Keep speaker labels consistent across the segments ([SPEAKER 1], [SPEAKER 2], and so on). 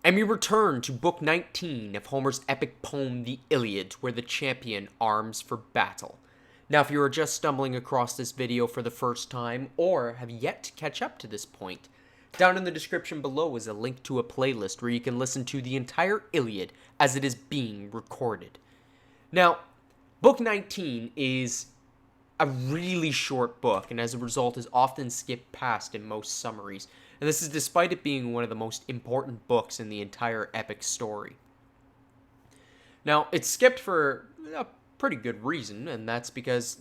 [SPEAKER 1] And we return to Book 19 of Homer's epic poem, the Iliad, where the champion arms for battle. Now, if you are just stumbling across this video for the first time, or have yet to catch up to this point, down in the description below is a link to a playlist where you can listen to the entire Iliad as it is being recorded. Now, Book 19 is a really short book, and as a result is often skipped past in most summaries, and this is despite it being one of the most important books in the entire epic story. Now, it's skipped for a pretty good reason, and that's because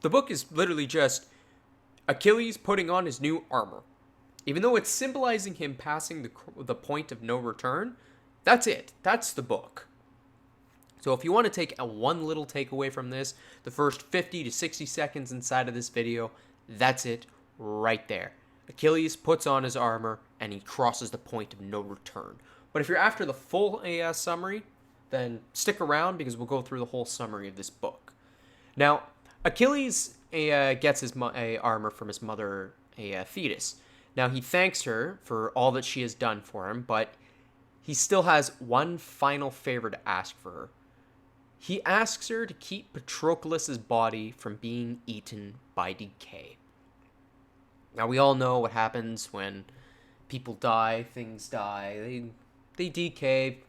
[SPEAKER 1] the book is literally just Achilles putting on his new armor. Even though it's symbolizing him passing the point of no return, that's it. That's the book. So if you want to take one little takeaway from this, the first 50 to 60 seconds inside of this video, that's it right there. Achilles puts on his armor and he crosses the point of no return. But if you're after the full summary, then stick around because we'll go through the whole summary of this book. Now, Achilles gets his armor from his mother, Thetis. Now, he thanks her for all that she has done for him, but he still has one final favor to ask for her. He asks her to keep Patroclus' body from being eaten by decay. Now, we all know what happens when people die, things die, they decay,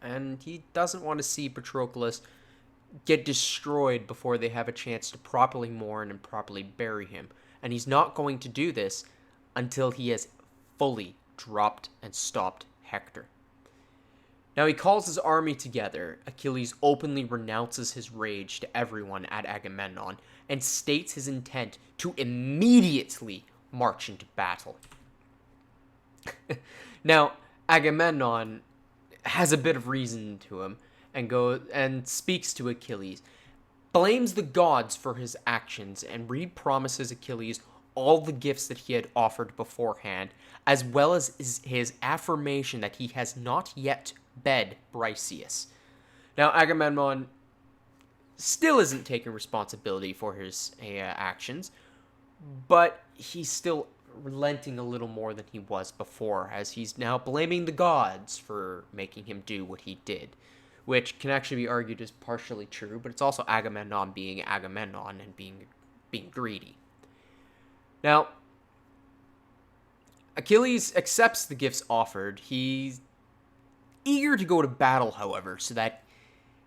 [SPEAKER 1] and he doesn't want to see Patroclus get destroyed before they have a chance to properly mourn and properly bury him. And he's not going to do this until he has fully dropped and stopped Hector. Now he calls his army together. Achilles openly renounces his rage to everyone at Agamemnon and states his intent to immediately march into battle. Now, Agamemnon has a bit of reason to him and speaks to Achilles, blames the gods for his actions, and promises Achilles all the gifts that he had offered beforehand, as well as his affirmation that he has not yet bed Briseis. Now, Agamemnon still isn't taking responsibility for his actions, but he's still relenting a little more than he was before, as he's now blaming the gods for making him do what he did, which can actually be argued as partially true, but it's also Agamemnon being Agamemnon and being greedy. Now, Achilles accepts the gifts offered. He's eager to go to battle, however, so that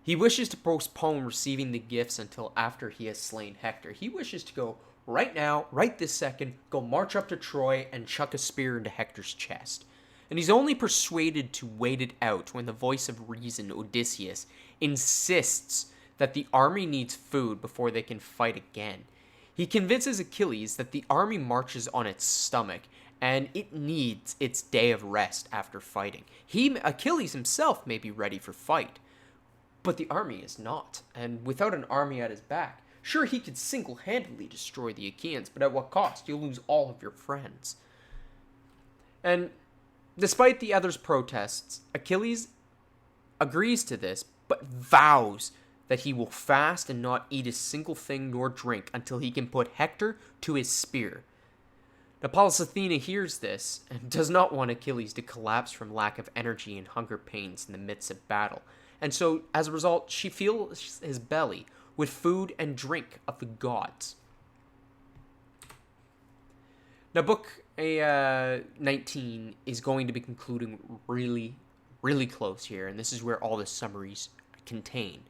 [SPEAKER 1] he wishes to postpone receiving the gifts until after he has slain Hector. He wishes to go right now, right this second, go march up to Troy and chuck a spear into Hector's chest. And he's only persuaded to wait it out when the voice of reason, Odysseus, insists that the army needs food before they can fight again. He convinces Achilles that the army marches on its stomach, and it needs its day of rest after fighting. Achilles himself may be ready for fight, but the army is not. And without an army at his back, sure, he could single-handedly destroy the Achaeans, but at what cost? You'll lose all of your friends. And despite the others' protests, Achilles agrees to this, but vows that he will fast and not eat a single thing nor drink until he can put Hector to his spear. Now, Pallas Athena hears this and does not want Achilles to collapse from lack of energy and hunger pains in the midst of battle. And so, as a result, she fills his belly with food and drink of the gods. Now, Book 19 is going to be concluding really, really close here, and this is where all the summaries contain.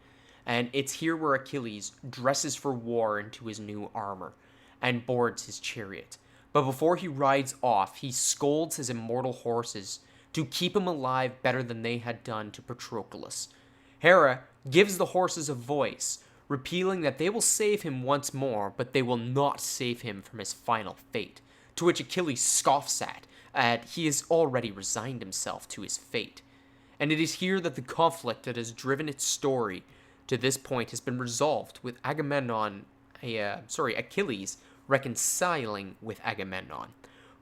[SPEAKER 1] And it's here where Achilles dresses for war into his new armor and boards his chariot. But before he rides off, he scolds his immortal horses to keep him alive better than they had done to Patroclus. Hera gives the horses a voice, repealing that they will save him once more, but they will not save him from his final fate, to which Achilles scoffs at he has already resigned himself to his fate. And it is here that the conflict that has driven its story to this point has been resolved, with Achilles reconciling with Agamemnon.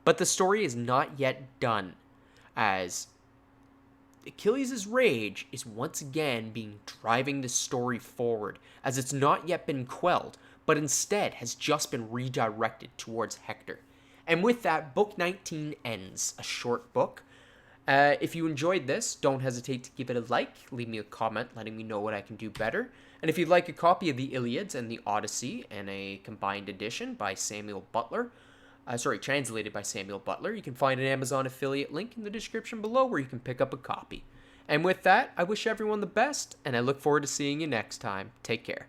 [SPEAKER 1] But the story is not yet done, as Achilles' rage is once again driving the story forward, as it's not yet been quelled, but instead has just been redirected towards Hector. And with that, Book 19 ends, a short book, If you enjoyed this, don't hesitate to give it a like, leave me a comment letting me know what I can do better. And if you'd like a copy of the Iliads and the Odyssey in a combined edition by Samuel Butler, translated by Samuel Butler, you can find an Amazon affiliate link in the description below where you can pick up a copy. And with that, I wish everyone the best, and I look forward to seeing you next time. Take care.